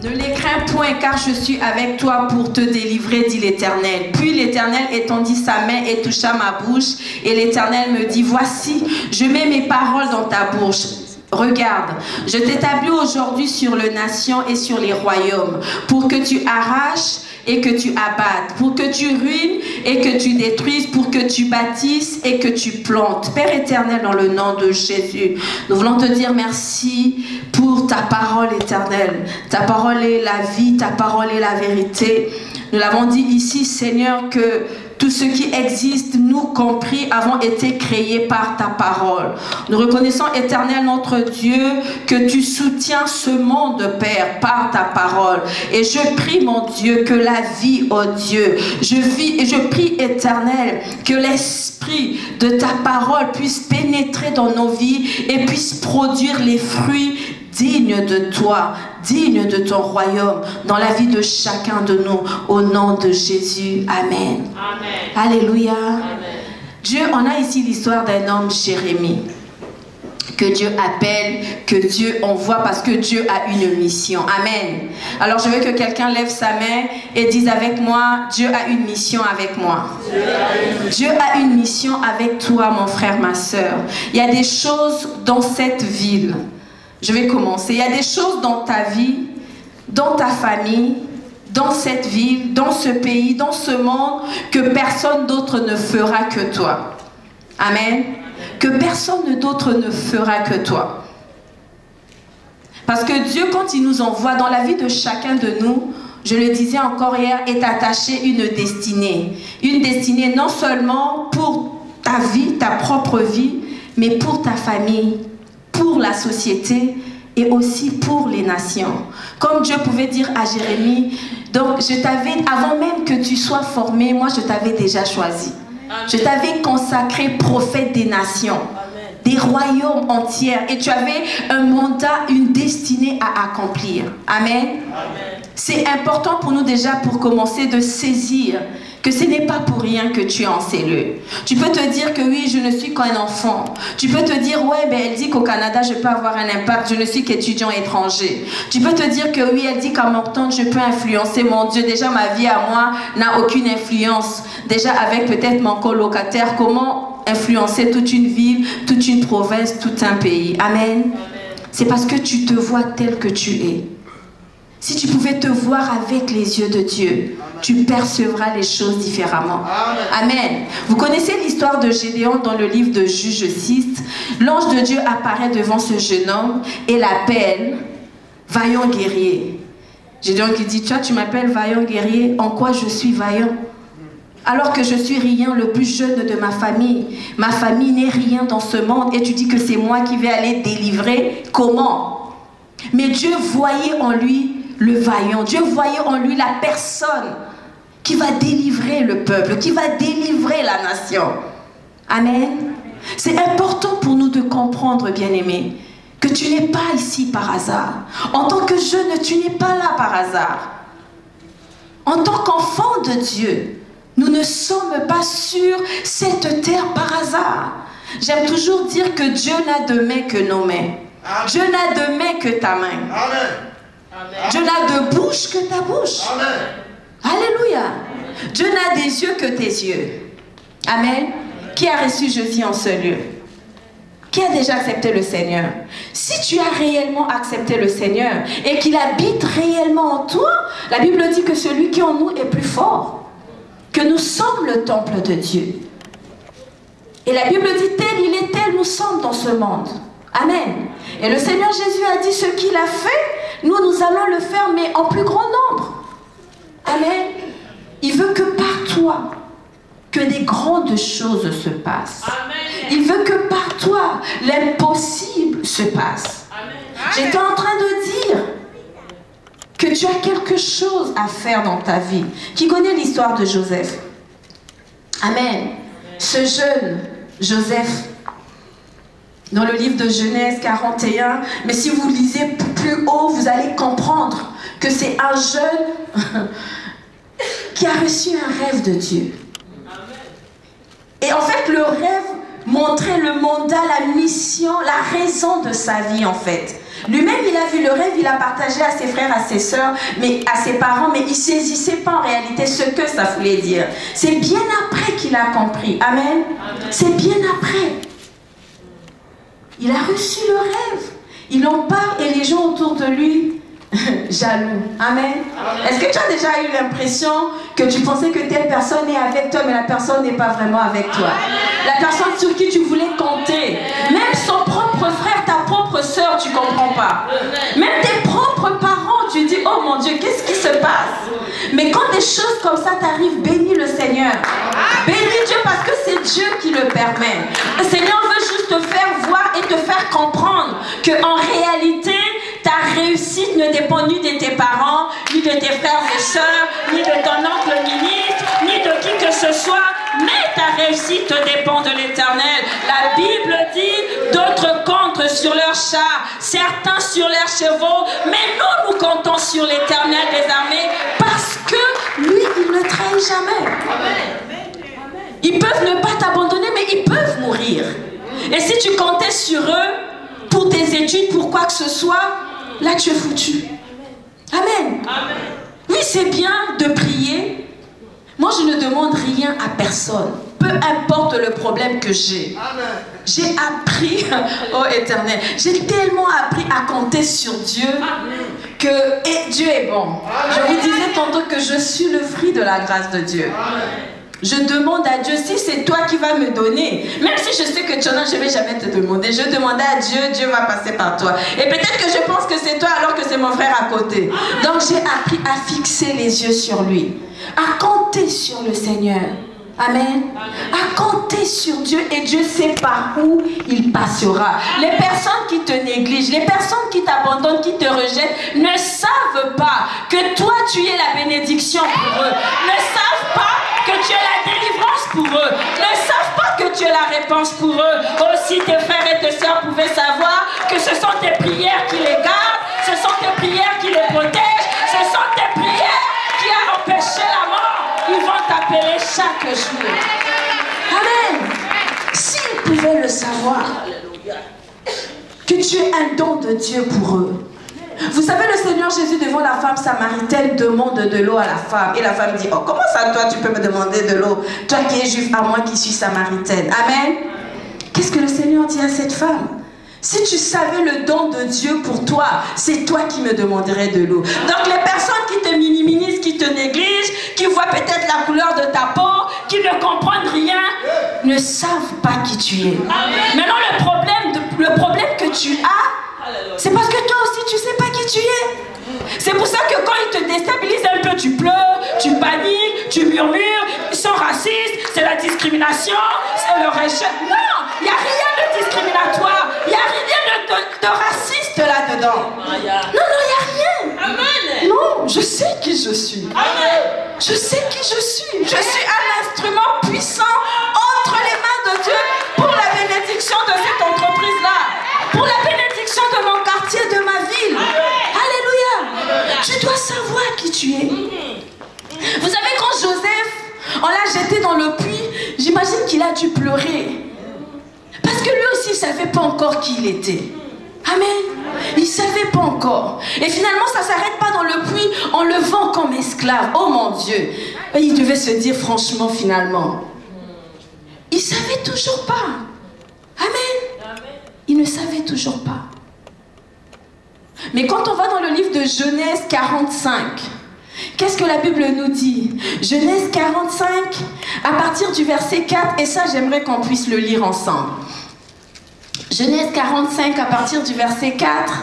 Ne les crains point, car je suis avec toi pour te délivrer, dit l'Éternel. Puis l'Éternel étendit sa main et toucha ma bouche. Et l'Éternel me dit, voici, je mets mes paroles dans ta bouche. Regarde, je t'établis aujourd'hui sur les nations et sur les royaumes, pour que tu arraches et que tu abattes, pour que tu ruines et que tu détruises, pour que tu bâtisses et que tu plantes. Père éternel, dans le nom de Jésus, nous voulons te dire merci pour ta parole éternelle. Ta parole est la vie, ta parole est la vérité. Nous l'avons dit ici, Seigneur, que tout ce qui existe, nous compris, avons été créés par ta parole. Nous reconnaissons, Éternel, notre Dieu, que tu soutiens ce monde, Père, par ta parole. Et je prie, mon Dieu, que la vie, oh Dieu, je prie, Éternel, que l'esprit de ta parole puisse pénétrer dans nos vies et puisse produire les fruits dignes de toi, digne de ton royaume, dans la vie de chacun de nous, au nom de Jésus. Amen. Amen. Alléluia. Amen. Dieu, on a ici l'histoire d'un homme, Jérémie, que Dieu appelle, que Dieu envoie, parce que Dieu a une mission. Amen. Alors je veux que quelqu'un lève sa main et dise avec moi, Dieu a une mission avec moi. Dieu a une mission avec toi, mon frère, ma soeur. Il y a des choses dans cette ville. Je vais commencer. Il y a des choses dans ta vie, dans ta famille, dans cette ville, dans ce pays, dans ce monde, que personne d'autre ne fera que toi. Amen. Que personne d'autre ne fera que toi. Parce que Dieu, quand il nous envoie dans la vie de chacun de nous, je le disais encore hier, est attaché une destinée. Une destinée non seulement pour ta vie, ta propre vie, mais pour ta famille, pour la société et aussi pour les nations. Comme Dieu pouvait dire à Jérémie, donc je t'avais, avant même que tu sois formé, moi je t'avais déjà choisi. Je t'avais consacré prophète des nations, des royaumes entiers, et tu avais un mandat, une destinée à accomplir. Amen. C'est important pour nous déjà, pour commencer, de saisir que ce n'est pas pour rien que tu es en cellule. Tu peux te dire que oui, je ne suis qu'un enfant. Tu peux te dire, ouais, ben elle dit qu'au Canada, je peux avoir un impact, je ne suis qu'étudiant étranger. Tu peux te dire que oui, elle dit qu'à Moncton, je peux influencer. Mon Dieu, déjà ma vie à moi n'a aucune influence. Déjà avec peut-être mon colocataire, comment influencer toute une ville, toute une province, tout un pays. Amen. C'est parce que tu te vois tel que tu es. Si tu pouvais te voir avec les yeux de Dieu, tu percevras les choses différemment. Amen. Vous connaissez l'histoire de Gédéon dans le livre de Juges 6. L'ange de Dieu apparaît devant ce jeune homme et l'appelle vaillant guerrier. Gédéon qui dit, tu m'appelles vaillant guerrier, en quoi je suis vaillant? Alors que je suis rien, le plus jeune de ma famille. Ma famille n'est rien dans ce monde et tu dis que c'est moi qui vais aller délivrer. Comment? Mais Dieu voyait en lui le vaillant. Dieu voyait en lui la personne qui va délivrer le peuple, qui va délivrer la nation. Amen. C'est important pour nous de comprendre, bien-aimés, que tu n'es pas ici par hasard. En tant que jeune, tu n'es pas là par hasard. En tant qu'enfant de Dieu, nous ne sommes pas sur cette terre par hasard. J'aime toujours dire que Dieu n'a de main que nos mains. Amen. Dieu n'a de main que ta main. Amen. Dieu n'a de bouche que ta bouche. Amen. Alléluia. Amen. Dieu n'a des yeux que tes yeux. Amen. Amen. Qui a reçu Jésus en ce lieu? Qui a déjà accepté le Seigneur? Si tu as réellement accepté le Seigneur et qu'il habite réellement en toi, la Bible dit que celui qui est en nous est plus fort. Que nous sommes le temple de Dieu. Et la Bible dit tel il est, tel nous sommes dans ce monde. Amen. Et le Seigneur Jésus a dit ce qu'il a fait, nous allons le faire, mais en plus grand nombre. Amen. Il veut que par toi, que des grandes choses se passent. Amen. Il veut que par toi, l'impossible se passe. J'étais en train de dire que tu as quelque chose à faire dans ta vie. Qui connaît l'histoire de Joseph? Amen. Ce jeune Joseph, dans le livre de Genèse 41, mais si vous lisez plus haut, vous allez comprendre que c'est un jeune qui a reçu un rêve de Dieu. Et en fait, le rêve montrer le mandat, la mission, la raison de sa vie en fait. Lui-même, il a vu le rêve, il a partagé à ses frères, à ses sœurs, mais à ses parents, mais il ne saisissait pas en réalité ce que ça voulait dire. C'est bien après qu'il a compris. Amen. C'est bien après. Il a reçu le rêve. Il en parle et les gens autour de lui, jaloux. Amen. Est-ce que tu as déjà eu l'impression que tu pensais que telle personne est avec toi, mais la personne n'est pas vraiment avec toi? La personne sur qui tu voulais compter, même son propre frère, ta propre soeur, tu ne comprends pas. Même tes propres parents, tu dis, oh mon Dieu, qu'est-ce qui se passe? Mais quand des choses comme ça t'arrivent, bénis le Seigneur. Bénis Dieu parce que c'est Dieu qui le permet. Le Seigneur veut juste te faire voir et te faire comprendre qu'en réalité, ta réussite ne dépend ni de tes parents, ni de tes frères et sœurs, ni de ton oncle ministre, ni de qui que ce soit, mais ta réussite dépend de l'Éternel. La Bible dit, d'autres comptent sur leurs chars, certains sur leurs chevaux, mais nous comptons sur l'Éternel des armées, parce que lui, il ne trahit jamais. Ils peuvent ne pas t'abandonner, mais ils peuvent mourir. Et si tu comptais sur eux, pour tes études, pour quoi que ce soit, là tu es foutu. Amen. Oui, c'est bien de prier. Moi, je ne demande rien à personne. Peu importe le problème que j'ai. J'ai appris, oh Éternel, j'ai tellement appris à compter sur Dieu que Dieu est bon. Je vous disais tantôt que je suis le fruit de la grâce de Dieu. Je demande à Dieu, si c'est toi qui vas me donner, même si je sais que tu en as, je ne vais jamais te demander. Je demandais à Dieu, Dieu va passer par toi. Et peut-être que je pense que c'est toi alors que c'est mon frère à côté. Donc j'ai appris à fixer les yeux sur lui, à compter sur le Seigneur. Amen. À compter sur Dieu et Dieu sait par où il passera. Les personnes qui te négligent, les personnes qui t'abandonnent, qui te rejettent, ne savent pas que toi tu es la bénédiction pour eux. Ne savent pas que tu es la délivrance pour eux. Ne savent pas que tu es la réponse pour eux. Aussi tes frères et tes sœurs pouvaient savoir que ce sont tes prières qui les gardent, ce sont tes prières qui les protègent, ce sont tes prières qui ont empêché la mort. Ils vont t'appeler chaque jour. Amen. S'ils pouvaient le savoir, que tu es un don de Dieu pour eux. Vous savez, le Seigneur Jésus, devant la femme samaritaine, demande de l'eau à la femme. Et la femme dit, oh, comment ça, toi, tu peux me demander de l'eau? Toi qui es juif, à moi qui suis samaritaine. Amen. Qu'est-ce que le Seigneur dit à cette femme? Si tu savais le don de Dieu pour toi, c'est toi qui me demanderais de l'eau. Donc les personnes qui te minimisent, qui te négligent, qui voient peut-être la couleur de ta peau, qui ne comprennent rien, ne savent pas qui tu es. Maintenant le problème que tu as, c'est parce que toi aussi tu ne sais pas qui tu es. C'est pour ça que quand ils te déstabilisent un peu, tu pleures, tu paniques, tu murmures, ils sont racistes, c'est la discrimination, c'est le rejet. Non, il n'y a rien de discriminatoire, il n'y a rien de raciste là-dedans. Non, il n'y a rien. Amen. Non, je sais qui je suis. Amen. Je sais qui je suis. Je suis un instrument puissant entre les mains de Dieu pour la bénédiction de cette entreprise-là, pour la bénédiction de mon quartier, de ma ville. Alléluia. Tu dois savoir qui tu es. Vous savez, quand Joseph, on l'a jeté dans le puits, j'imagine qu'il a dû pleurer. Parce que lui aussi, il ne savait pas encore qui il était. Amen. Il ne savait pas encore. Et finalement, ça ne s'arrête pas dans le puits, on le vend comme esclave. Oh mon Dieu. Et il devait se dire franchement, finalement. Il ne savait toujours pas. Amen. Il ne savait toujours pas. Mais quand on va dans le livre de Genèse 45, qu'est-ce que la Bible nous dit? Genèse 45, à partir du verset 4, et ça j'aimerais qu'on puisse le lire ensemble. Genèse 45, à partir du verset 4,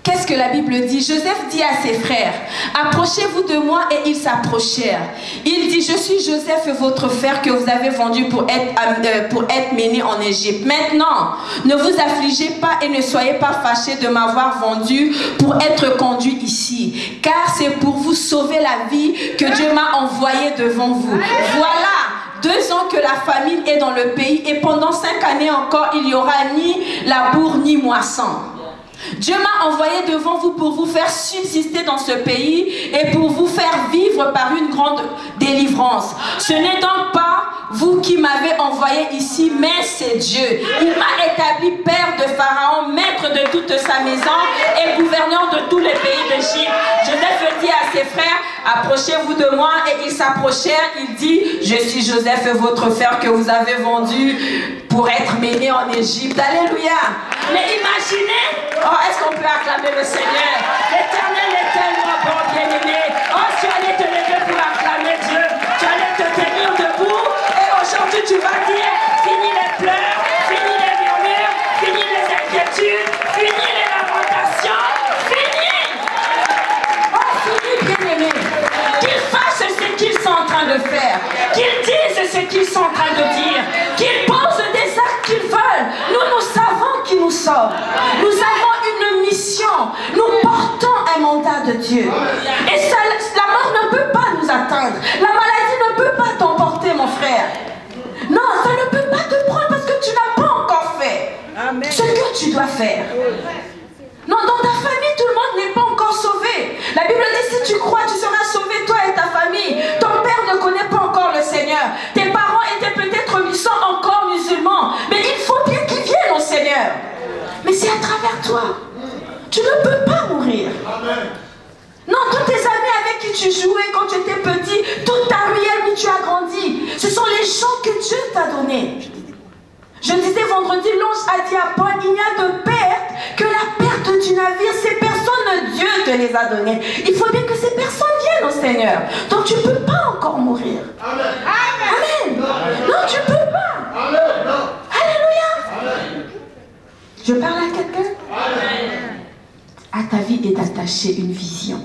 qu'est-ce que la Bible dit? Joseph dit à ses frères, approchez-vous de moi, et ils s'approchèrent. Il dit, je suis Joseph, votre frère que vous avez vendu pour être mené en Égypte. Maintenant, ne vous affligez pas et ne soyez pas fâchés de m'avoir vendu pour être conduit ici, car c'est pour vous sauver la vie que Dieu m'a envoyé devant vous. Voilà 2 ans que la famine est dans le pays, et pendant 5 années encore, il n'y aura ni labour ni moisson. Dieu m'a envoyé devant vous pour vous faire subsister dans ce pays et pour vous faire vivre par une grande délivrance. Ce n'est donc pas vous qui m'avez envoyé ici, mais c'est Dieu. Il m'a établi père de Pharaon, maître de toute sa maison et gouverneur de tous les pays d'Égypte. Joseph dit à ses frères, approchez-vous de moi, et ils s'approchèrent. Il dit, je suis Joseph, votre frère que vous avez vendu pour être mené en Égypte. Alléluia. Mais imaginez, oh, est-ce qu'on peut acclamer le Seigneur? L'Éternel est tellement bon, bien-aimé. Oh, tu allais te lever pour acclamer Dieu. Tu allais te tenir debout. Et aujourd'hui, tu vas dire, fini les pleurs, fini les murmures, fini les inquiétudes, fini les lamentations, fini. Oh, fini, bien-aimé. Qu'ils fassent ce qu'ils sont en train de faire. Qu'ils disent ce qu'ils sont en train de dire. Qu'ils posent des actes qu'ils veulent. Nous savons qui nous sommes. Nous avons une mission. Nous portons un mandat de Dieu. Et ça, la mort ne peut pas nous atteindre. La maladie ne peut pas t'emporter, mon frère. Non, ça ne peut pas te prendre parce que tu n'as pas encore fait ce que tu dois faire. Non, dans ta famille, tout le monde n'est pas encore sauvé. La Bible dit, si tu crois, tu seras sauvé, toi et ta famille. Ton père ne connaît pas encore le Seigneur. Tes parents étaient peut-être, ils sont encore musulmans. Mais il faut bien qu'ils viennent au Seigneur. Mais c'est à travers toi. Tu ne peux pas mourir. Non, tous tes amis avec qui tu jouais quand tu étais petit, toute ta ruelle où tu as grandi, ce sont les gens que Dieu t'a donnés. Je disais vendredi, l'ange a dit à Paul, il n'y a de perte que la perte du navire. Ces personnes, Dieu te les a données. Il faut bien que ces personnes viennent au Seigneur. Donc tu ne peux pas encore mourir. Amen. Amen. Non, tu ne peux pas. Amen. Alléluia. Amen. Je parle à quelqu'un. À ta vie est attachée une vision.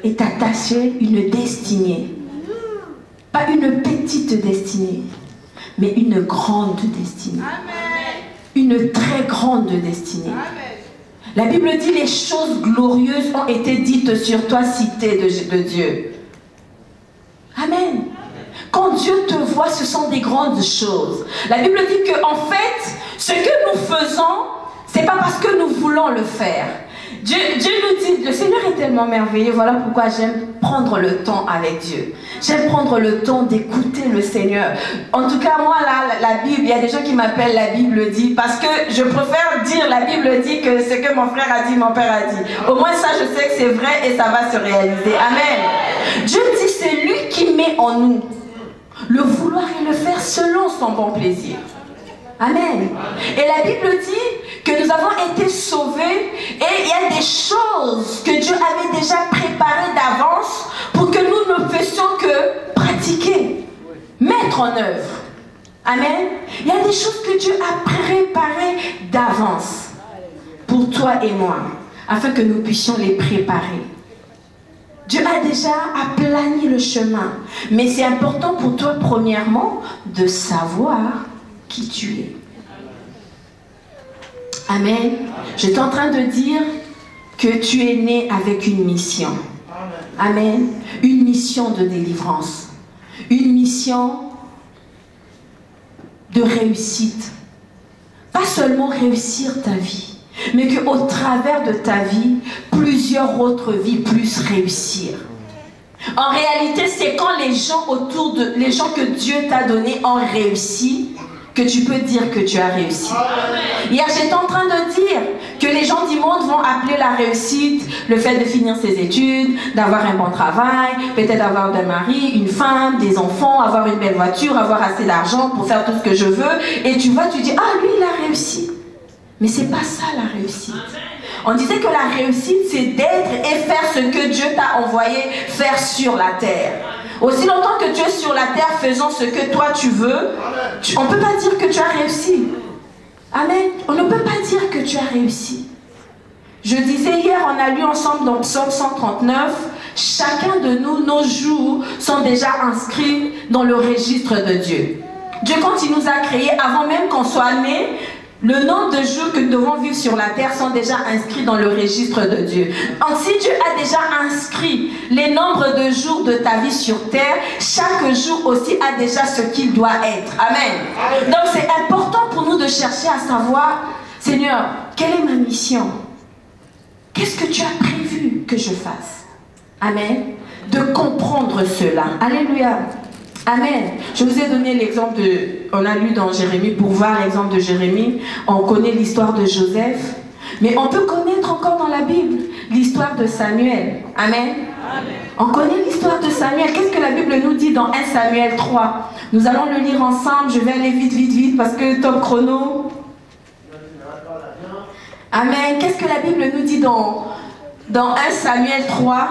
Est attachée une destinée. Pas une petite destinée, mais une grande destinée. Une très grande destinée. La Bible dit, les choses glorieuses ont été dites sur toi, cité de Dieu. Amen. Quand Dieu te voit, ce sont des grandes choses. La Bible dit que, en fait, ce que nous faisons, c'est pas parce que nous voulons le faire. Dieu nous dit, le Seigneur est tellement merveilleux, voilà pourquoi j'aime prendre le temps avec Dieu. J'aime prendre le temps d'écouter le Seigneur. En tout cas, moi, là, la Bible, il y a des gens qui m'appellent la Bible dit, parce que je préfère dire la Bible dit que ce que mon frère a dit, mon père a dit. Au moins ça, je sais que c'est vrai et ça va se réaliser. Amen. Dieu dit, c'est lui qui met en nous le vouloir et le faire selon son bon plaisir. Amen. Et la Bible dit que nous avons été sauvés et il y a des choses que Dieu avait déjà préparées d'avance pour que nous ne fassions que pratiquer, mettre en œuvre. Amen. Il y a des choses que Dieu a préparées d'avance pour toi et moi, afin que nous puissions les préparer. Dieu a déjà aplani le chemin, mais c'est important pour toi, premièrement, de savoir qui tu es. Amen. J'étais en train de dire que tu es né avec une mission. Amen. Une mission de délivrance. Une mission de réussite. Pas seulement réussir ta vie, mais qu'au travers de ta vie, plusieurs autres vies puissent réussir. En réalité, c'est quand les gens autour de les gens que Dieu t'a donnés ont réussi que tu peux dire que tu as réussi. Hier, j'étais en train de dire que les gens du monde vont appeler la réussite le fait de finir ses études, d'avoir un bon travail, peut-être avoir un mari, une femme, des enfants, avoir une belle voiture, avoir assez d'argent pour faire tout ce que je veux. Et tu vois, tu dis, ah, lui, il a réussi. Mais c'est pas ça la réussite. On disait que la réussite, c'est d'être et faire ce que Dieu t'a envoyé faire sur la terre. Aussi longtemps que tu es sur la terre faisant ce que toi tu veux, on ne peut pas dire que tu as réussi. Amen. On ne peut pas dire que tu as réussi. Je disais hier, on a lu ensemble dans Psaume 139, chacun de nous, nos jours sont déjà inscrits dans le registre de Dieu. Dieu, quand il nous a créés, avant même qu'on soit nés, le nombre de jours que nous devons vivre sur la terre sont déjà inscrits dans le registre de Dieu. Donc si Dieu a déjà inscrit les nombres de jours de ta vie sur terre, chaque jour aussi a déjà ce qu'il doit être. Amen. Donc c'est important pour nous de chercher à savoir, Seigneur, Quelle est ma mission? Qu'est-ce que tu as prévu que je fasse? Amen. De comprendre cela. Alléluia. Amen. Je vous ai donné l'exemple de... On a lu dans Jérémie, pour voir l'exemple de Jérémie. On connaît l'histoire de Joseph. Mais on peut connaître encore dans la Bible l'histoire de Samuel. Amen. On connaît l'histoire de Samuel. Qu'est-ce que la Bible nous dit dans 1 Samuel 3? Nous allons le lire ensemble. Je vais aller vite parce que top chrono. Amen. Qu'est-ce que la Bible nous dit dans 1 Samuel 3?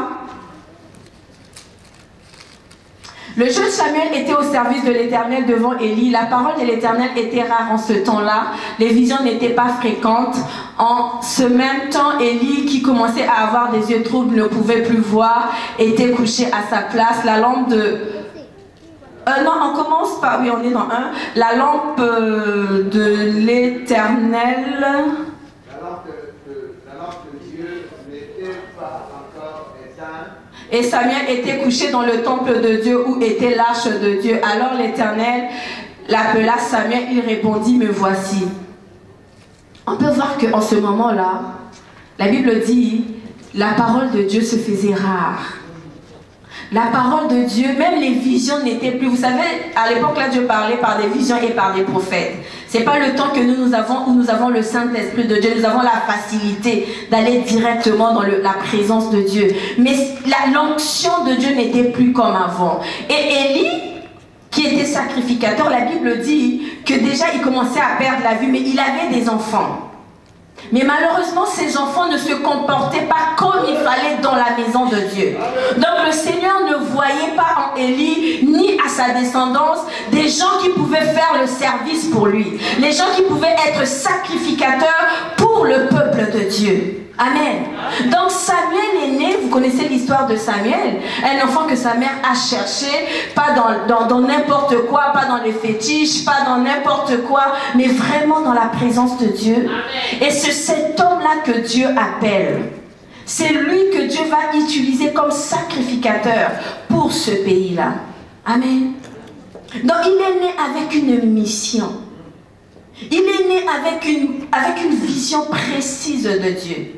Le jeune Samuel était au service de l'Éternel devant Élie. La parole de l'Éternel était rare en ce temps-là. Les visions n'étaient pas fréquentes. En ce même temps, Élie, qui commençait à avoir des yeux troubles, ne pouvait plus voir, était couché à sa place. La lampe de... non, on commence par... Oui, on est dans 1. La lampe de l'Éternel... La lampe de Dieu n'était pas encore éteinte. Et Samuel était couché dans le temple de Dieu où était l'arche de Dieu. Alors l'Éternel l'appela Samuel, il répondit, me voici. On peut voir qu'en ce moment-là, la Bible dit, la parole de Dieu se faisait rare. La parole de Dieu, même les visions n'étaient plus. Vous savez, à l'époque là, Dieu parlait par des visions et par des prophètes. C'est pas le temps que nous avons où nous avons le Saint-Esprit de Dieu. Nous avons la facilité d'aller directement dans la présence de Dieu. Mais l'onction de Dieu n'était plus comme avant. Et Élie, qui était sacrificateur, la Bible dit que déjà il commençait à perdre la vue, mais il avait des enfants. Mais malheureusement, ces enfants ne se comportaient pas comme il fallait dans la maison de Dieu. Donc le Seigneur ne voyait pas en Élie, ni à sa descendance, des gens qui pouvaient faire le service pour lui. Les gens qui pouvaient être sacrificateurs pour le peuple de Dieu. Amen. Donc Samuel est né, vous connaissez l'histoire de Samuel, un enfant que sa mère a cherché, pas dans n'importe quoi, pas dans les fétiches, pas dans n'importe quoi, mais vraiment dans la présence de Dieu. Et c'est cet homme-là que Dieu appelle. C'est lui que Dieu va utiliser comme sacrificateur pour ce pays-là. Amen. Donc il est né avec une mission. Il est né avec une vision précise de Dieu.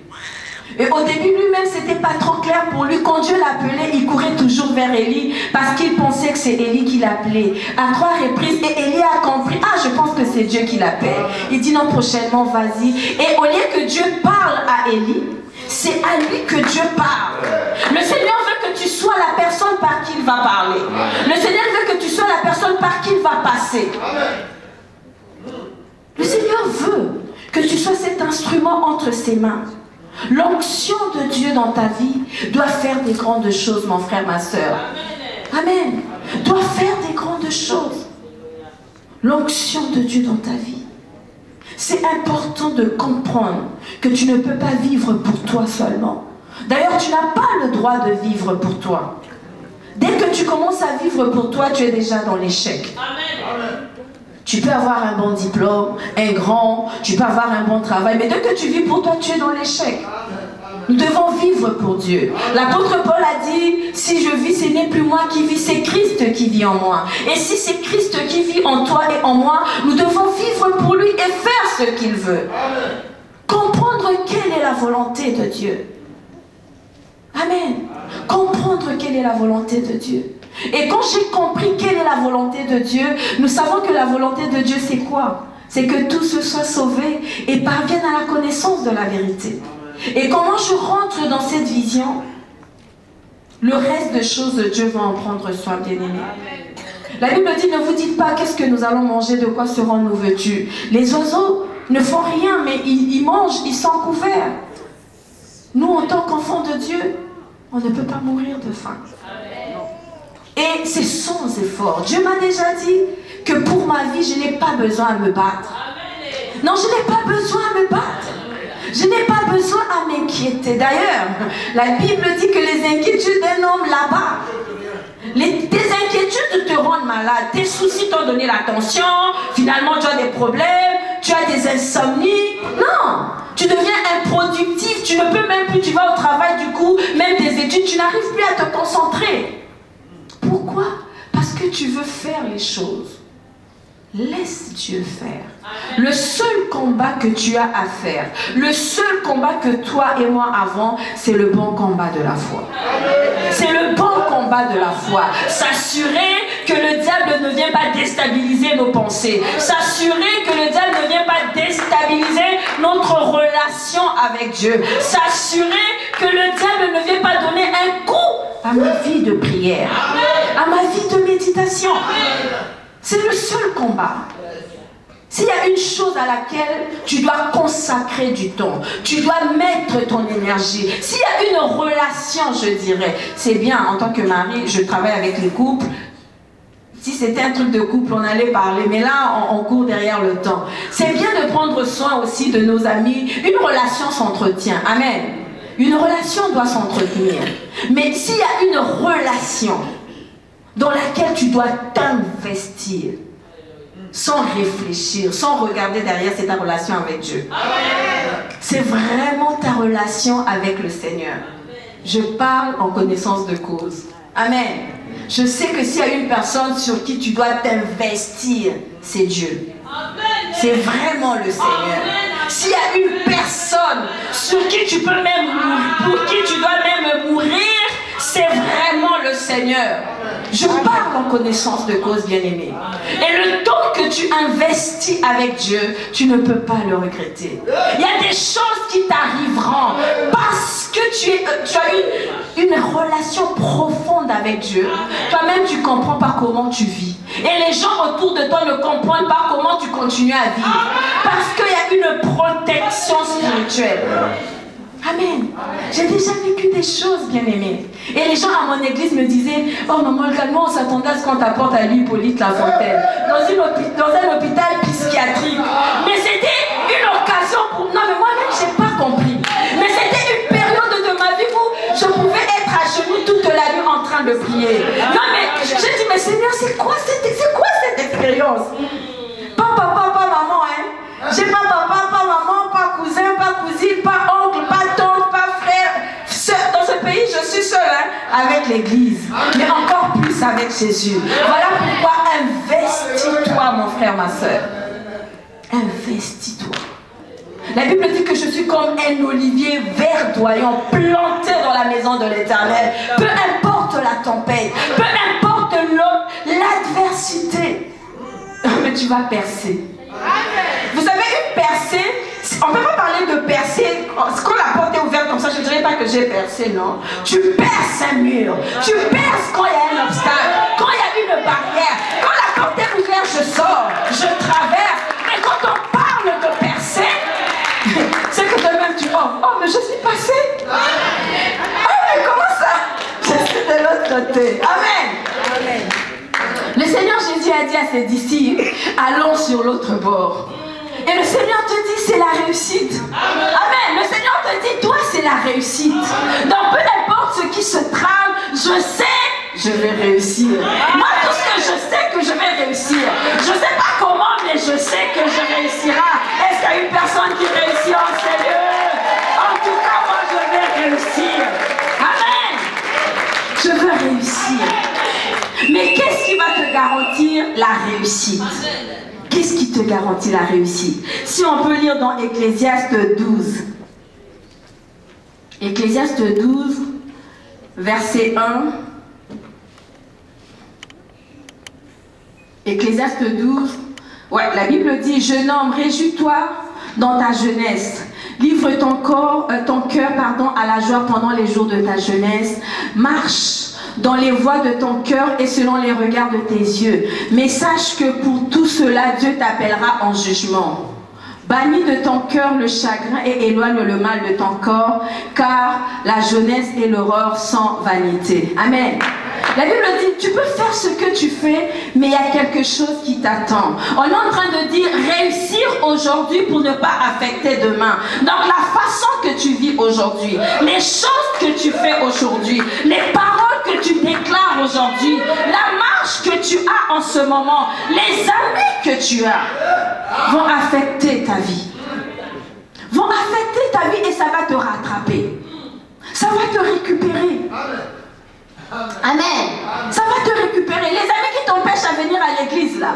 Et au début lui-même, c'était pas trop clair pour lui. Quand Dieu l'appelait, il courait toujours vers Élie parce qu'il pensait que c'est Élie qui l'appelait. À 3 reprises, et Élie a compris, ah, je pense que c'est Dieu qui l'appelle. Il dit non, prochainement, vas-y. Et au lieu que Dieu parle à Élie, c'est à lui que Dieu parle. Le Seigneur veut que tu sois la personne par qui il va parler. Le Seigneur veut que tu sois la personne par qui il va passer. Le Seigneur veut que tu sois cet instrument entre ses mains. L'onction de Dieu dans ta vie doit faire des grandes choses, mon frère, ma soeur. Amen. Doit faire des grandes choses. L'onction de Dieu dans ta vie. C'est important de comprendre que tu ne peux pas vivre pour toi seulement. D'ailleurs, tu n'as pas le droit de vivre pour toi. Dès que tu commences à vivre pour toi, tu es déjà dans l'échec. Amen. Tu peux avoir un bon diplôme, tu peux avoir un bon travail, mais dès que tu vis pour toi, tu es dans l'échec. Nous devons vivre pour Dieu. L'apôtre Paul a dit, si je vis, ce n'est plus moi qui vis, c'est Christ qui vit en moi. Et si c'est Christ qui vit en toi et en moi, nous devons vivre pour lui et faire ce qu'il veut. Comprendre quelle est la volonté de Dieu. Amen. Comprendre quelle est la volonté de Dieu. Et quand j'ai compris quelle est la volonté de Dieu, nous savons que la volonté de Dieu, c'est quoi? C'est que tous se soient sauvés et parviennent à la connaissance de la vérité. Et comment je rentre dans cette vision, le reste de choses, Dieu va en prendre soin, bien-aimés. La Bible dit, ne vous dites pas qu'est-ce que nous allons manger, de quoi serons-nous vêtus. Les oiseaux ne font rien, mais ils mangent, ils sont couverts. Nous, en tant qu'enfants de Dieu, on ne peut pas mourir de faim. Et c'est sans effort. Dieu m'a déjà dit que pour ma vie, je n'ai pas besoin à me battre. Non, je n'ai pas besoin à me battre. Je n'ai pas besoin à m'inquiéter. D'ailleurs, la Bible dit que les inquiétudes d'un homme là-bas, tes inquiétudes te rendent malade. Tes soucis t'ont donné la tension. Finalement, tu as des problèmes. Tu as des insomnies. Non, tu deviens improductif. Tu ne peux même plus. Tu vas au travail, du coup, même tes études, tu n'arrives plus à te concentrer. Pourquoi? Parce que tu veux faire les choses. Laisse Dieu faire. Le seul combat que tu as à faire, le seul combat que toi et moi avons, c'est le bon combat de la foi. C'est le bon combat de la foi. S'assurer que le diable ne vient pas déstabiliser nos pensées. S'assurer que le diable ne vient pas déstabiliser notre relation avec Dieu. S'assurer que le diable ne vient pas donner un coup à ma vie de prière, à ma vie de méditation. C'est le seul combat. S'il y a une chose à laquelle tu dois consacrer du temps, tu dois mettre ton énergie, s'il y a une relation, je dirais, c'est bien, en tant que mari, je travaille avec les couples. Si c'était un truc de couple, on allait parler, mais là, on court derrière le temps. C'est bien de prendre soin aussi de nos amis. Une relation s'entretient. Amen. Une relation doit s'entretenir. Mais s'il y a une relation dans laquelle tu dois t'investir, sans réfléchir, sans regarder derrière, c'est ta relation avec Dieu. C'est vraiment ta relation avec le Seigneur. Je parle en connaissance de cause. Amen. Je sais que s'il y a une personne sur qui tu dois t'investir, c'est Dieu. C'est vraiment le Seigneur. S'il y a une personne sur qui tu peux même mourir, pour qui tu dois même mourir, c'est vraiment le Seigneur. Je parle en connaissance de cause, bien-aimé. Et le temps que tu investis avec Dieu, tu ne peux pas le regretter. Il y a des choses qui t'arriveront parce que tu as une relation profonde avec Dieu. Toi-même, tu ne comprends pas comment tu vis. Et les gens autour de toi ne comprennent pas comment tu continues à vivre. Parce qu'il y a une protection spirituelle. Amen. J'ai déjà vécu des choses, bien-aimées. Et les gens à mon église me disaient, oh maman, calme-moi, on s'attendait à ce qu'on t'apporte à lui, Hippolyte Lafontaine, dans un hôpital psychiatrique. Mais c'était une occasion pour... Non, mais moi-même, je n'ai pas compris. Mais c'était une période de ma vie où je pouvais être à genoux toute la nuit en train de prier. Non, mais j'ai dit, mais Seigneur, c'est quoi cette expérience? Pas papa, pas maman, hein. J'ai pas papa, pas maman, pas cousin, pas cousine, pas oncle, pas tante, pas frère, soeur. Dans ce pays, je suis seule, hein, avec l'église. Mais encore plus avec Jésus. Voilà pourquoi investis-toi, mon frère, ma soeur. Investis-toi. La Bible dit que je suis comme un olivier verdoyant, planté dans la maison de l'Éternel. Peu importe la tempête, peu importe l'adversité, mais tu vas percer. Vous savez, une percée, on ne peut pas parler de percée, quand la porte est ouverte comme ça, je ne dirais pas que j'ai percé, non. Tu perces un mur, tu perces quand il y a un obstacle, quand il y a une barrière, quand la porte est ouverte, je sors, je traverse. Mais quand on parle de percer, c'est que toi-même tu oh, mais je suis passé. Oh, mais comment ça? Je suis de l'autre côté. Amen. Amen. Le Seigneur Jésus a dit à ses disciples, allons sur l'autre bord. Et le Seigneur te dit, c'est la réussite. Amen. Le Seigneur te dit, toi, c'est la réussite. Donc, peu importe ce qui se trame, je sais, je vais réussir. Moi, tout ce que je sais que je vais réussir. Je ne sais pas comment, mais je sais que je réussirai. Est-ce qu'il y a une personne qui réussit en sérieux? En tout cas, moi, je vais réussir. Amen. Je veux réussir. Mais qu'est-ce qui va te garantir la réussite? Qu'est-ce qui te garantit la réussite? Si on peut lire dans Ecclésiaste 12. Ecclésiaste 12, verset 1. Ecclésiaste 12. Ouais, la Bible dit, jeune homme, réjouis-toi dans ta jeunesse. Livre ton cœur, à la joie pendant les jours de ta jeunesse. Marche dans les voies de ton cœur et selon les regards de tes yeux. Mais sache que pour tout cela, Dieu t'appellera en jugement. Bannis de ton cœur le chagrin et éloigne le mal de ton corps, car la jeunesse et l'aurore sont vanité. Amen. La Bible dit, tu peux faire ce que tu fais, mais il y a quelque chose qui t'attend. On est en train de dire, réussir aujourd'hui pour ne pas affecter demain. Donc la façon que tu vis aujourd'hui, les choses que tu fais aujourd'hui, les paroles que tu déclares aujourd'hui, la marche que tu as en ce moment, les amis que tu as, vont affecter ta vie. Vont affecter ta vie et ça va te rattraper. Ça va te récupérer. Amen. Ça va te récupérer. Les amis qui t'empêchent à venir à l'église là,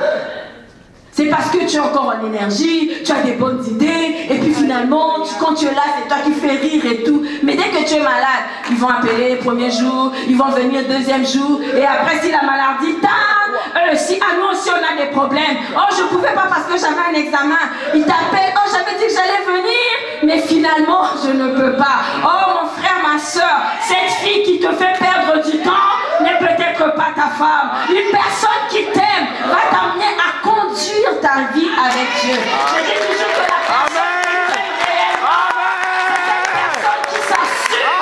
C'est parce que tu es encore en énergie, tu as des bonnes idées, et puis finalement, quand tu es là, c'est toi qui fais rire et tout. Mais dès que tu es malade, ils vont appeler le premier jour, ils vont venir le deuxième jour, et après si la maladie tarde, si à nous aussi on a des problèmes, oh je ne pouvais pas parce que j'avais un examen, ils t'appellent, oh j'avais dit que j'allais venir, mais finalement je ne peux pas. Oh mon frère, ma soeur, cette fille qui te fait perdre du temps n'est peut-être pas ta femme. Une personne qui t'aime va t'amener à conduire ta vie avec Dieu. Je dis toujours que la personne qui t'aime réellement, c'est cette personne qui s'assure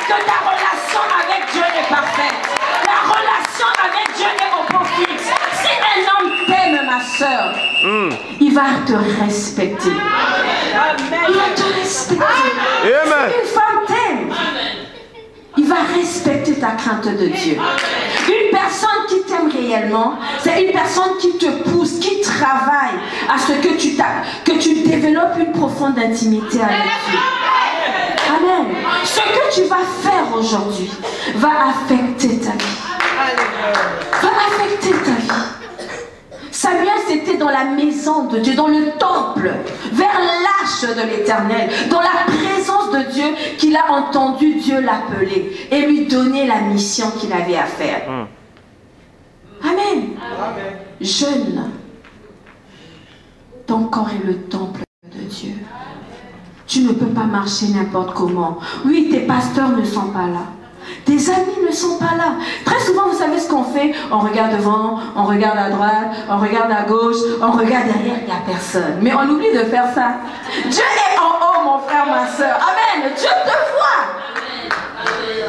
que ta relation avec Dieu est parfaite. La relation avec Dieu est au point fixe. Si un homme t'aime, ma soeur, il va te respecter. Il va te respecter. Si une femme t'aime, il va respecter ta crainte de Dieu. Une personne qui t'aime réellement, c'est une personne qui te pousse, qui travaille à ce que tu développes une profonde intimité avec Dieu. Amen. Ce que tu vas faire aujourd'hui va affecter ta vie. Va affecter ta vie. Samuel, c'était dans la maison de Dieu, dans le temple, vers l'arche de l'Éternel, dans la présence de Dieu, qu'il a entendu Dieu l'appeler et lui donner la mission qu'il avait à faire. Amen. Jeune, ton corps est le temple de Dieu. Tu ne peux pas marcher n'importe comment. Oui, tes pasteurs ne sont pas là. Tes amis ne sont pas là. Très souvent, vous savez ce qu'on fait? On regarde devant, on regarde à droite, on regarde à gauche, on regarde derrière, il n'y a personne. Mais on oublie de faire ça. Dieu est en haut, mon frère, ma soeur. Amen. Dieu te voit.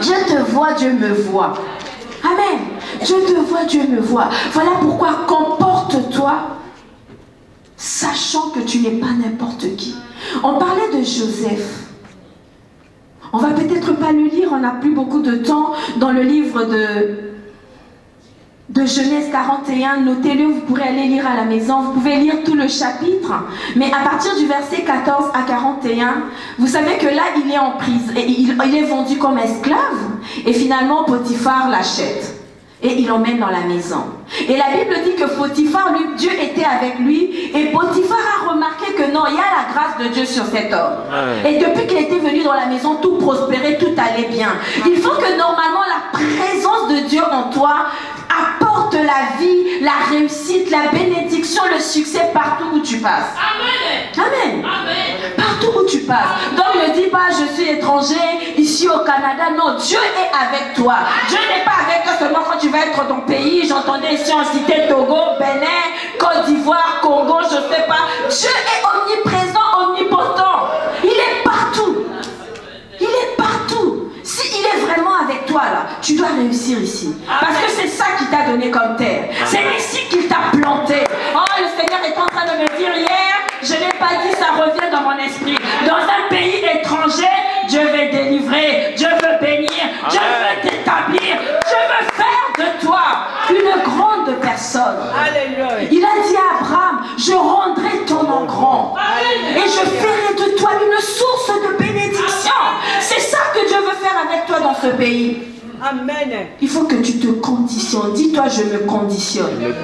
Dieu te voit, Dieu me voit. Amen. Dieu te voit, Dieu me voit. Voilà pourquoi comporte-toi, sachant que tu n'es pas n'importe qui. On parlait de Joseph. On va peut-être pas le lire, on n'a plus beaucoup de temps dans le livre de Genèse 41. Notez-le, vous pourrez aller lire à la maison, vous pouvez lire tout le chapitre. Mais à partir du verset 14 à 41, vous savez que là, il est en prison, et il est vendu comme esclave, et finalement, Potiphar l'achète. Et il l'emmène dans la maison. Et la Bible dit que Potiphar, lui, Dieu était avec lui. Et Potiphar a remarqué que non, il y a la grâce de Dieu sur cet homme. Et depuis qu'il était venu dans la maison, tout prospérait, tout allait bien. Il faut que normalement la présence de Dieu en toi apporte la vie, la réussite, la bénédiction, le succès partout où tu passes. Amen. Partout où tu passes. Donc ne dis pas je suis étranger ici au Canada. Non, Dieu est avec toi. Dieu n'est pas avec toi seulement quand tu vas être dans ton pays. J'entendais ici en cité Togo, Bénin, Côte d'Ivoire, Congo, je ne sais pas. Dieu est omniprésent, omnipotent. Il est partout. Il est partout. S'il est vraiment avec toi là, tu dois réussir ici. Parce que c'est ça qu'il t'a donné comme terre. C'est ici qu'il t'a planté. Oh, le Seigneur est en train de me dire hier, je n'ai pas dit, ça revient dans mon esprit. Dans un pays étranger, Dieu veut délivrer, Dieu veut bénir, Dieu veut t'établir, Dieu veut faire de toi une grande personne. Il a dit à Abraham, je rendrai ton nom grand et je ferai de toi une source de bénédiction. C'est ça que Dieu veut faire avec toi dans ce pays. Amen. Il faut que tu te conditionnes. Dis-toi, je me conditionne.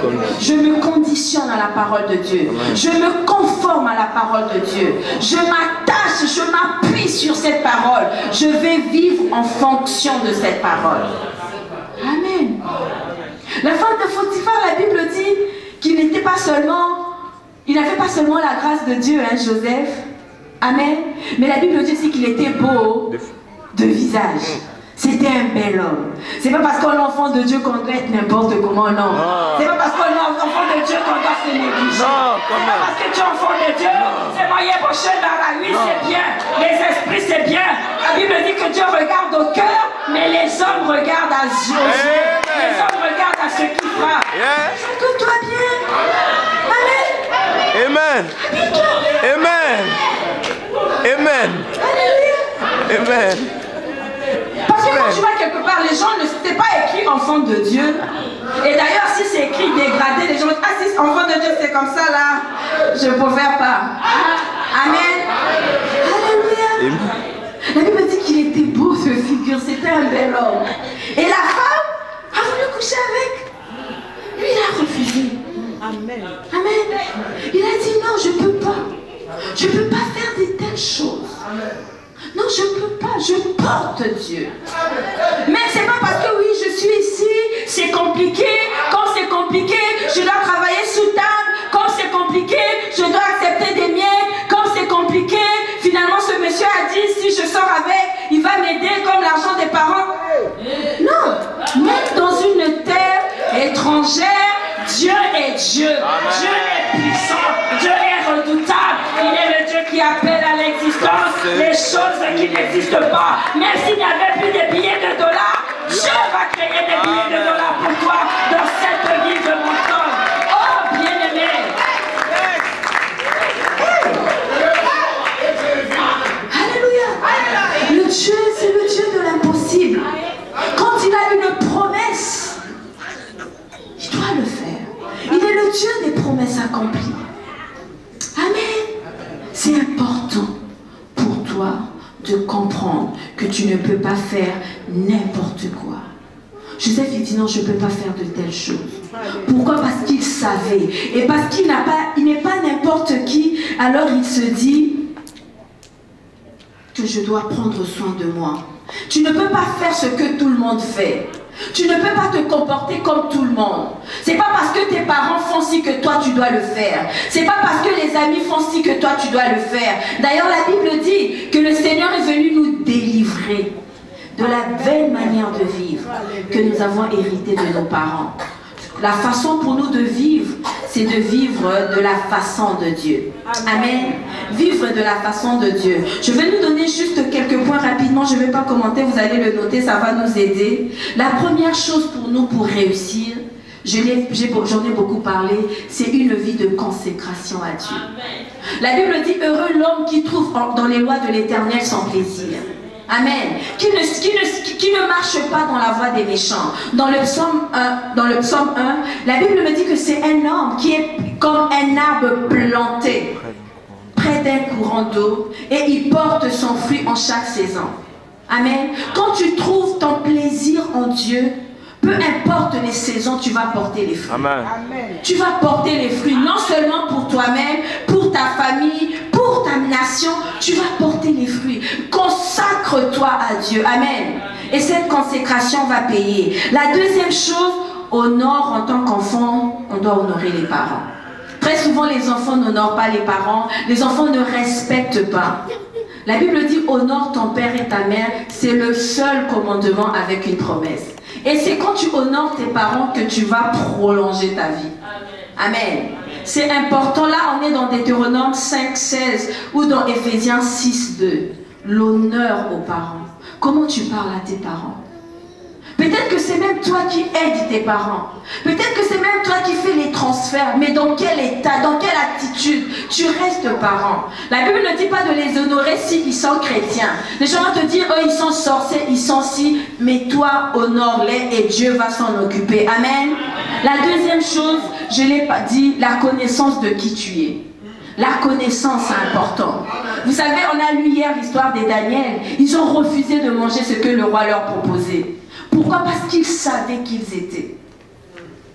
Je me conditionne à la parole de Dieu. Je me conforme à la parole de Dieu. Je m'attache, je m'appuie sur cette parole. Je vais vivre en fonction de cette parole. Amen. La femme de Potiphar, la Bible dit qu'il n'était pas seulement, il n'avait pas seulement la grâce de Dieu, hein, Joseph. Amen. Mais la Bible dit aussi qu'il était beau de visage. C'était un bel homme. C'est pas parce qu'on est enfant de Dieu qu'on doit être n'importe comment, non. C'est pas parce qu'on est enfant de Dieu qu'on doit se négliger. C'est pas parce que tu es enfant de Dieu, c'est moyen prochain dans la vie, c'est bien. Les esprits, c'est bien. La Bible dit que Dieu regarde au cœur, mais les hommes regardent à Dieu. Les hommes regardent à ce qu'il fera. Écoute-toi bien. Amen. Amen. Amen. Amen. Alléluia. Amen. Parce que quand tu vas quelque part, les gens ne s'étaient pas écrit enfant de Dieu. Et d'ailleurs, si c'est écrit dégradé, les gens disent, ah si enfant de Dieu c'est comme ça là, je ne préfère pas. Amen. Alléluia. La Bible dit qu'il était beau de figure, c'était un bel homme. Et la femme a voulu coucher avec. Lui, il a refusé. Amen. Amen. Je ne peux pas faire de telles choses. Non, je ne peux pas, je porte Dieu. Mais ce n'est pas parce que oui, je suis ici, c'est compliqué. Comme c'est compliqué, je dois travailler sous table. Comme c'est compliqué, je dois accepter des miettes. Comme c'est compliqué, finalement ce monsieur a dit, si je sors avec, il va m'aider comme l'argent des parents. Non, même dans une terre étrangère, Dieu est Dieu. Amen. Dieu est puissant. Dieu est redoutable. Il est le Dieu qui appelle à l'existence les choses qui n'existent pas. Même s'il n'y avait plus de billets de dollars, Dieu va créer des billets de dollars pour toi dans cette ville de Monton. Oh, bien-aimé. Alléluia. Le Dieu, c'est le Dieu de l'impossible. Quand il a une promesse, il doit le faire. Il est le Dieu des promesses accomplies. Amen. C'est important pour toi de comprendre que tu ne peux pas faire n'importe quoi. Joseph, il dit non, je ne peux pas faire de telles choses. Pourquoi? Parce qu'il savait. Et parce qu'il n'est pas n'importe qui, alors il se dit que je dois prendre soin de moi. Tu ne peux pas faire ce que tout le monde fait. Tu ne peux pas te comporter comme tout le monde. C'est pas parce que tes parents font ci que toi tu dois le faire. C'est pas parce que les amis font ci que toi tu dois le faire. D'ailleurs la Bible dit que le Seigneur est venu nous délivrer de la belle manière de vivre que nous avons hérité de nos parents. La façon pour nous de vivre, c'est de vivre de la façon de Dieu. Amen. Vivre de la façon de Dieu. Je vais nous donner juste quelques points rapidement. Je ne vais pas commenter, vous allez le noter, ça va nous aider. La première chose pour nous, pour réussir, j'en ai beaucoup parlé, c'est une vie de consécration à Dieu. La Bible dit, heureux l'homme qui trouve dans les lois de l'Éternel son plaisir. Amen. Qui ne marche pas dans la voie des méchants. Dans le psaume 1, la Bible me dit que c'est un homme qui est comme un arbre planté près d'un courant d'eau et il porte son fruit en chaque saison. Amen. Quand tu trouves ton plaisir en Dieu, peu importe les saisons, tu vas porter les fruits. Amen. Tu vas porter les fruits, non seulement pour toi-même, pour ta famille, pour ta nation, tu vas porter les fruits. Consacre-toi à Dieu. Amen. Et cette consécration va payer. La deuxième chose, honore en tant qu'enfant, on doit honorer les parents. Très souvent, les enfants n'honorent pas les parents, les enfants ne respectent pas. La Bible dit, honore ton père et ta mère, c'est le seul commandement avec une promesse. Et c'est quand tu honores tes parents que tu vas prolonger ta vie. Amen. C'est important. Là, on est dans Deutéronome 5:16 ou dans Éphésiens 6:2. L'honneur aux parents. Comment tu parles à tes parents? Peut-être que c'est même toi qui aides tes parents. Peut-être que c'est même toi qui fais les transferts. Mais dans quel état, dans quelle attitude tu restes parent? La Bible ne dit pas de les honorer s'ils sont chrétiens. Les gens vont te dire, eux, ils sont sorciers, ils sont ci. Mais toi, honore-les et Dieu va s'en occuper. Amen. La deuxième chose, je ne l'ai pas dit, la connaissance de qui tu es. La connaissance est importante. Vous savez, on a lu hier l'histoire des Daniel. Ils ont refusé de manger ce que le roi leur proposait. Pourquoi? Parce qu'ils savaient qui ils étaient.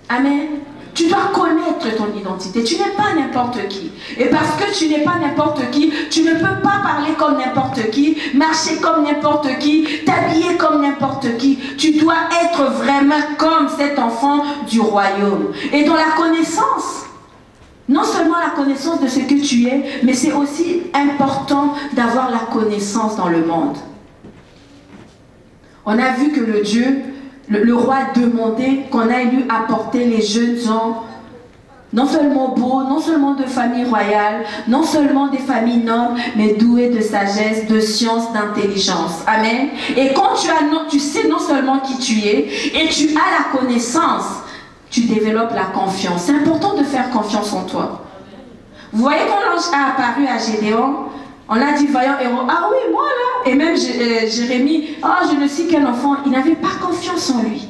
Amen. Tu dois connaître ton identité. Tu n'es pas n'importe qui. Et parce que tu n'es pas n'importe qui, tu ne peux pas parler comme n'importe qui, marcher comme n'importe qui, t'habiller comme n'importe qui. Tu dois être vraiment comme cet enfant du royaume. Et dans la connaissance, non seulement la connaissance de ce que tu es, mais c'est aussi important d'avoir la connaissance dans le monde. On a vu que le roi demandait qu'on aille lui apporter les jeunes gens, non seulement beaux, non seulement de famille royale, non seulement des familles nobles, mais doués de sagesse, de science, d'intelligence. Amen. Et quand tu sais non seulement qui tu es, et tu as la connaissance, tu développes la confiance. C'est important de faire confiance en toi. Vous voyez quand l'ange a apparu à Gédéon, on a dit, vaillant héros, ah oui, moi là. Et même Jérémie, ah, je ne sais quel enfant, il n'avait pas confiance en lui.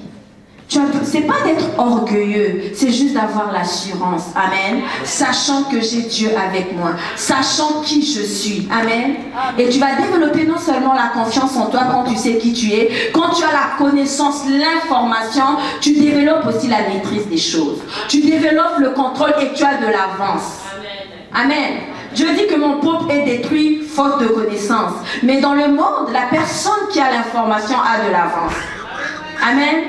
C'est pas d'être orgueilleux, c'est juste d'avoir l'assurance. Amen. Sachant que j'ai Dieu avec moi, sachant qui je suis. Amen. Et tu vas développer non seulement la confiance en toi quand tu sais qui tu es, quand tu as la connaissance, l'information, tu développes aussi la maîtrise des choses. Tu développes le contrôle et tu as de l'avance. Amen. Dieu dit que mon peuple est détruit faute de connaissance. Mais dans le monde, la personne qui a l'information a de l'avance. Amen.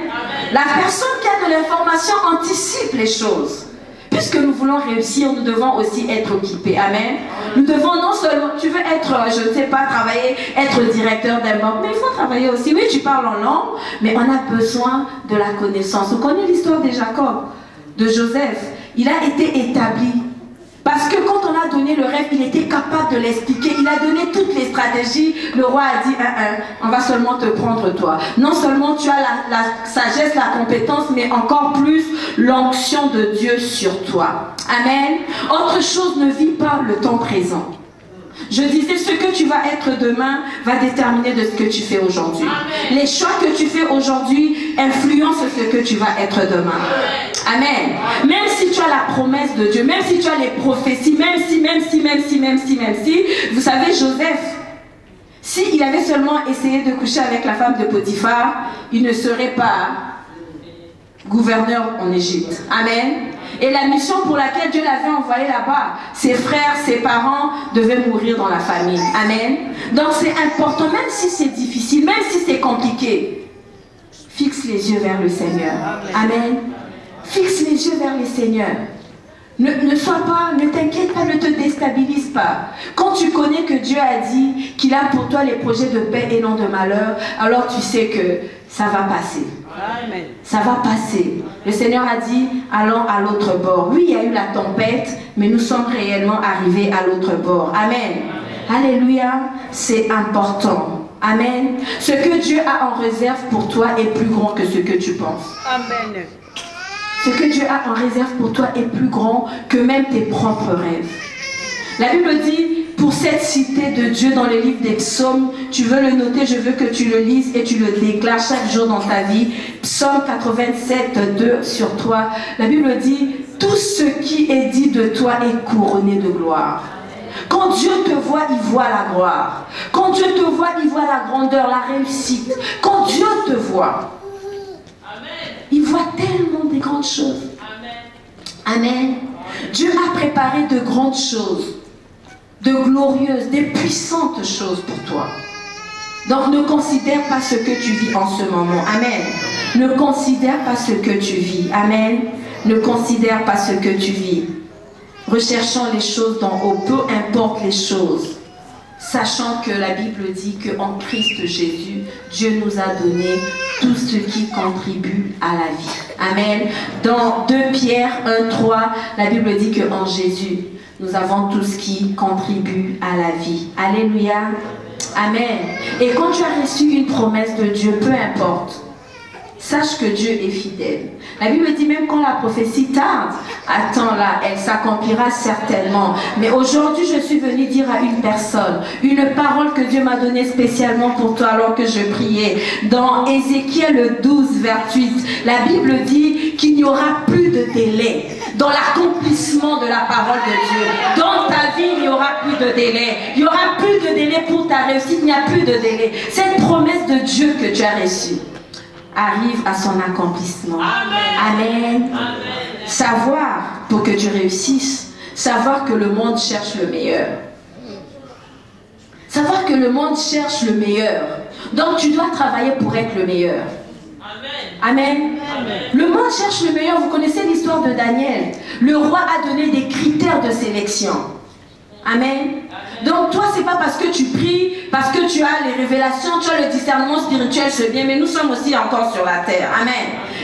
La personne qui a de l'information anticipe les choses. Puisque nous voulons réussir, nous devons aussi être occupés. Amen. Nous devons non seulement, tu veux être, je ne sais pas, travailler, être directeur d'un banque, mais il faut travailler aussi. Oui, tu parles en langue, mais on a besoin de la connaissance. Vous connaissez l'histoire de Jacob, de Joseph. Il a été établi. Parce que quand on a donné le rêve, il était capable de l'expliquer. Il a donné toutes les stratégies. Le roi a dit, on va seulement te prendre toi. Non seulement tu as la sagesse, la compétence, mais encore plus l'onction de Dieu sur toi. Amen. Autre chose ne vit pas le temps présent. Je disais, ce que tu vas être demain va déterminer de ce que tu fais aujourd'hui. Les choix que tu fais aujourd'hui influencent ce que tu vas être demain. Amen. Même si tu as la promesse de Dieu, même si tu as les prophéties, même si, vous savez, Joseph, s'il avait seulement essayé de coucher avec la femme de Potiphar, il ne serait pas gouverneur en Égypte. Amen. Et la mission pour laquelle Dieu l'avait envoyé là-bas, ses frères, ses parents devaient mourir dans la famille. Amen. Donc c'est important, même si c'est difficile, même si c'est compliqué, fixe les yeux vers le Seigneur. Amen. Fixe les yeux vers le Seigneur. Ne sois pas, ne t'inquiète pas, ne te déstabilise pas. Quand tu connais que Dieu a dit qu'il a pour toi les projets de paix et non de malheur, alors tu sais que ça va passer. Amen. Ça va passer. Le Seigneur a dit, allons à l'autre bord. Oui, il y a eu la tempête, mais nous sommes réellement arrivés à l'autre bord. Amen. Alléluia, c'est important. Amen. Ce que Dieu a en réserve pour toi est plus grand que ce que tu penses. Amen. Ce que Dieu a en réserve pour toi est plus grand que même tes propres rêves. La Bible dit, pour cette cité de Dieu dans le livre des psaumes, tu veux le noter, je veux que tu le lises et tu le déclares chaque jour dans ta vie. Psaume 87, 2 sur 3. La Bible dit, tout ce qui est dit de toi est couronné de gloire. Quand Dieu te voit, il voit la gloire. Quand Dieu te voit, il voit la grandeur, la réussite. Quand Dieu te voit, il voit tellement de grandes choses. Amen. Dieu a préparé de grandes choses, de glorieuses, des puissantes choses pour toi. Donc ne considère pas ce que tu vis en ce moment. Amen. Ne considère pas ce que tu vis. Amen. Ne considère pas ce que tu vis. Recherchons les choses d'en haut, peu importe les choses. Sachant que la Bible dit qu'en Christ Jésus, Dieu nous a donné tout ce qui contribue à la vie. Amen. Dans 2 Pierre 1, 3, la Bible dit qu'en Jésus, nous avons tout ce qui contribue à la vie. Alléluia. Amen. Et quand tu as reçu une promesse de Dieu, peu importe, sache que Dieu est fidèle. La Bible dit même quand la prophétie tarde, attends-la, elle s'accomplira certainement. Mais aujourd'hui, je suis venue dire à une personne, une parole que Dieu m'a donnée spécialement pour toi alors que je priais. Dans Ézéchiel 12, verset 8, la Bible dit qu'il n'y aura plus de délai dans l'accomplissement de la parole de Dieu. Dans ta vie, il n'y aura plus de délai. Il n'y aura plus de délai pour ta réussite, il n'y a plus de délai. Cette promesse de Dieu que tu as reçue arrive à son accomplissement. Amen. Amen. Savoir, pour que tu réussisses, savoir que le monde cherche le meilleur. Savoir que le monde cherche le meilleur. Donc tu dois travailler pour être le meilleur. Amen. Amen. Le monde cherche le meilleur. Vous connaissez l'histoire de Daniel. Le roi a donné des critères de sélection. Amen. Donc toi, c'est pas parce que tu pries, parce que tu as les révélations, tu as le discernement spirituel, c'est bien, mais nous sommes aussi encore sur la terre. Amen.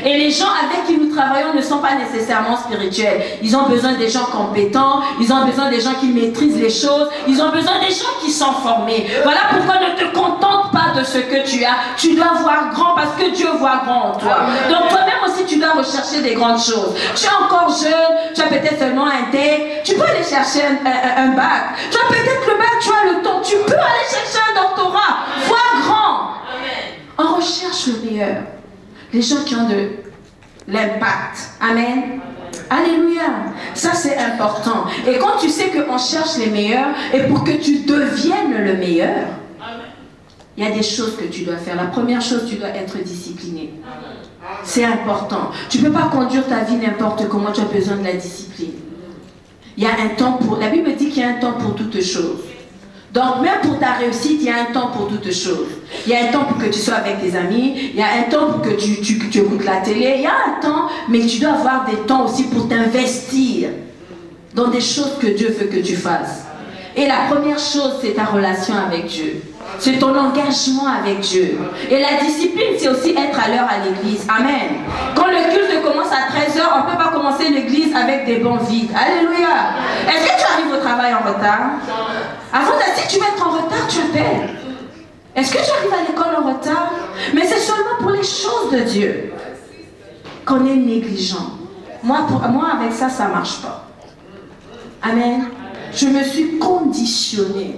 Et les gens avec qui nous travaillons ne sont pas nécessairement spirituels. Ils ont besoin des gens compétents, ils ont besoin des gens qui maîtrisent les choses, ils ont besoin des gens qui sont formés. Voilà pourquoi ne te contente pas de ce que tu as. Tu dois voir grand parce que Dieu voit grand en toi. Donc toi-même aussi, tu dois rechercher des grandes choses. Tu es encore jeune, tu as peut-être seulement un DEC, tu peux aller chercher un bac. Tu as peut-être le bac, tu as le temps, tu peux aller chercher un doctorat. Vois grand. On recherche le meilleur. Les gens qui ont de l'impact. Amen. Alléluia. Ça, c'est important. Et quand tu sais qu'on cherche les meilleurs, et pour que tu deviennes le meilleur, il y a des choses que tu dois faire. La première chose, tu dois être discipliné. C'est important. Tu ne peux pas conduire ta vie n'importe comment, tu as besoin de la discipline. Il y a un temps pour... La Bible dit qu'il y a un temps pour toutes choses. Donc même pour ta réussite, il y a un temps pour toutes choses. Il y a un temps pour que tu sois avec tes amis, il y a un temps pour que tu écoutes la télé, il y a un temps, mais tu dois avoir des temps aussi pour t'investir dans des choses que Dieu veut que tu fasses. Et la première chose, c'est ta relation avec Dieu. C'est ton engagement avec Dieu. Et la discipline, c'est aussi être à l'heure à l'église. Amen. Quand le culte commence à 13h, on ne peut pas commencer l'église avec des bancs vides. Alléluia. Est-ce que tu arrives au travail en retard? Avant de dire que tu vas être en retard, tu appelles. Est-ce que tu arrives à l'école en retard? Mais c'est seulement pour les choses de Dieu qu'on est négligent. Moi, avec ça, ça ne marche pas. Amen. Je me suis conditionnée.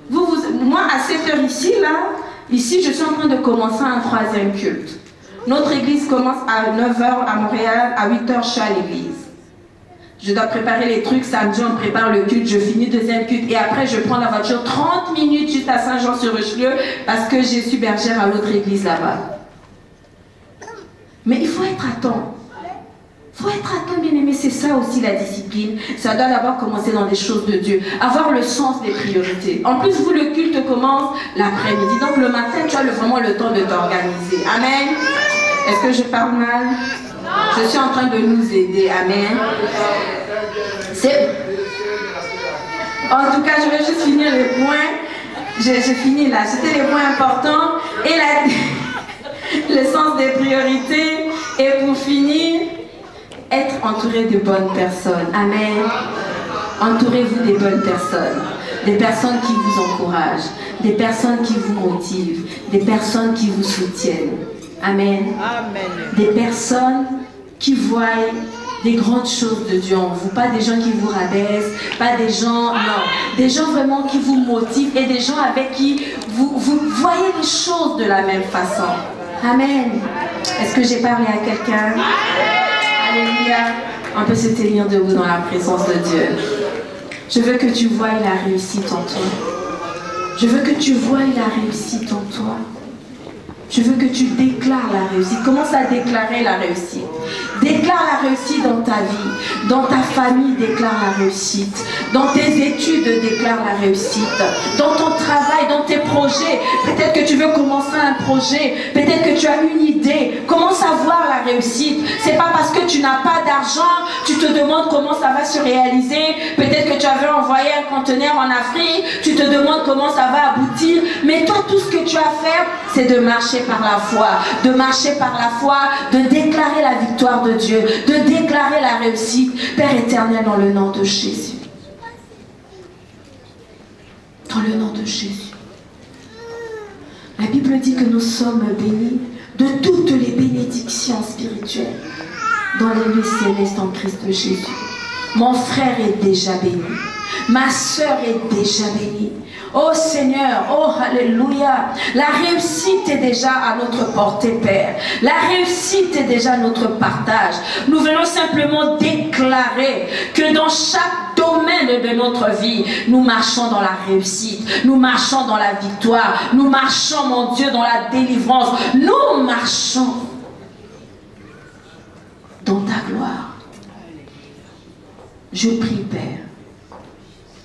Moi, à 7h ici, je suis en train de commencer un 3e culte. Notre église commence à 9h à Montréal, à 8h, je suis à l'église. Je dois préparer les trucs, samedi, on prépare le culte, je finis 2e culte, et après, je prends la voiture 30 minutes juste à Saint-Jean-sur-Richelieu, parce que je suis bergère à l'autre église là-bas. Mais il faut être à temps. Il faut être à temps, bien aimé, c'est ça aussi la discipline. Ça doit d'abord commencer dans les choses de Dieu. Avoir le sens des priorités. En plus, vous, le culte commence l'après-midi. Donc le matin, tu as vraiment le temps de t'organiser. Amen. Est-ce que je parle mal? Je suis en train de nous aider. Amen. En tout cas, je vais juste finir les points. J'ai fini là. C'était les points importants. Et le sens des priorités. Et pour finir, être entouré de bonnes personnes. Amen. Entourez-vous des bonnes personnes. Des personnes qui vous encouragent. Des personnes qui vous motivent. Des personnes qui vous soutiennent. Amen. Amen. Des personnes qui voient des grandes choses de Dieu en vous. Pas des gens qui vous rabaissent. Pas des gens... Non. Des gens vraiment qui vous motivent. Et des gens avec qui vous voyez les choses de la même façon. Amen. Est-ce que j'ai parlé à quelqu'un? Alléluia. On peut se tenir debout dans la présence de Dieu. Je veux que tu voies la réussite en toi. Je veux que tu voies la réussite en toi. Je veux que tu déclares la réussite. Commence à déclarer la réussite. Déclare la réussite dans ta vie. Dans ta famille, déclare la réussite. Dans tes études, déclare la réussite. Dans ton travail, dans tes projets. Peut-être que tu veux commencer un projet. Peut-être que tu as une idée. Commence à voir la réussite. C'est pas parce que tu n'as pas d'argent, tu te demandes comment ça va se réaliser. Peut-être que tu avais envoyé un conteneur en Afrique. Tu te demandes comment ça va aboutir. Mais toi, tout ce que tu as à faire, c'est de marcher par la foi, de marcher par la foi, de déclarer la victoire de Dieu, de déclarer la réussite. Père éternel, dans le nom de Jésus. Dans le nom de Jésus. La Bible dit que nous sommes bénis de toutes les bénédictions spirituelles dans les lieux célestes en Christ Jésus. Mon frère est déjà béni. Ma soeur est déjà bénie. Oh Seigneur, oh Alléluia. La réussite est déjà à notre portée, Père. La réussite est déjà notre partage. Nous venons simplement déclarer que dans chaque domaine de notre vie, nous marchons dans la réussite. Nous marchons dans la victoire. Nous marchons, mon Dieu, dans la délivrance. Nous marchons dans ta gloire. Je prie, Père,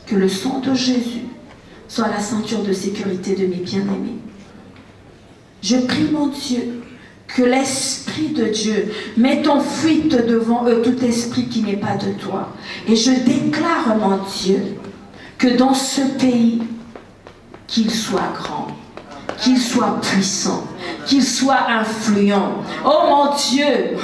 que le sang de Jésus soit la ceinture de sécurité de mes bien-aimés. Je prie, mon Dieu, que l'Esprit de Dieu mette en fuite devant eux tout esprit qui n'est pas de toi. Et je déclare, mon Dieu, que dans ce pays, qu'il soit grand, qu'il soit puissant, qu'il soit influent. Oh mon Dieu,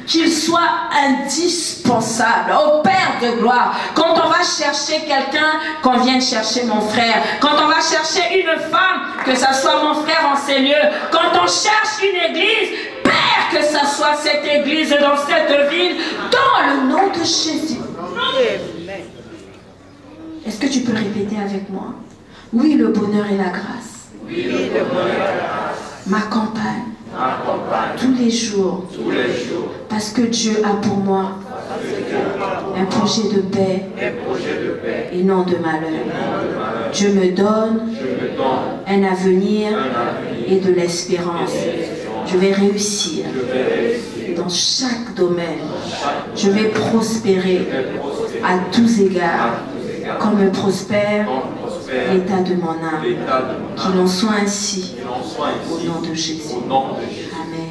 qu'il soit indispensable. Oh Père de gloire, quand on va chercher quelqu'un, qu'on vienne chercher mon frère. Quand on va chercher une femme, que ça soit mon frère en ces lieux. Quand on cherche une église, Père, que ça soit cette église dans cette ville, dans le nom de Jésus. Est-ce que tu peux répéter avec moi? Oui, le bonheur et la grâce. Oui, le bonheur et la grâce m'accompagne tous les jours, parce que Dieu a pour moi un projet de paix et non de malheur. Dieu me donne un avenir et de l'espérance. Je vais réussir dans chaque domaine. Je vais prospérer à tous égards, comme prospère l'état de mon âme. Qu'il en soit ainsi, au nom de Jésus. Amen.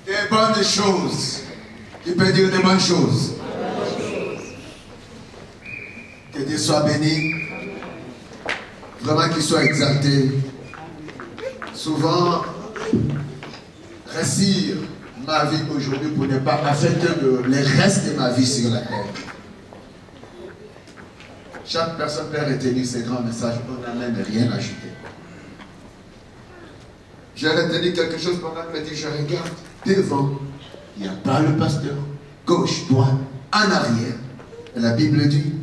Des bonnes choses. Qui peut dire des bonnes choses? Que Dieu soit béni. Vraiment qu'il soit exalté. Souvent, réussir ma vie aujourd'hui pour ne pas affecter le reste de ma vie sur la terre. Chaque personne peut retenir ces grands messages. On n'a même rien ajouté. J'ai retenu quelque chose pendant que je regarde devant. Il n'y a pas le pasteur. Gauche, droite, en arrière. Et la Bible dit,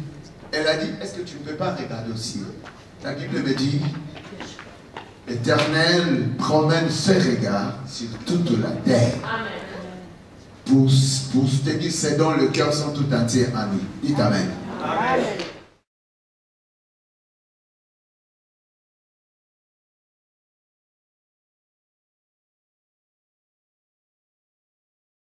elle a dit, est-ce que tu ne peux pas regarder aussi? La Bible me dit, l'Éternel promène ses regards sur toute la terre. Pour soutenir ses dons, le cœur sont tout entier en lui. Dites Amen. Amen.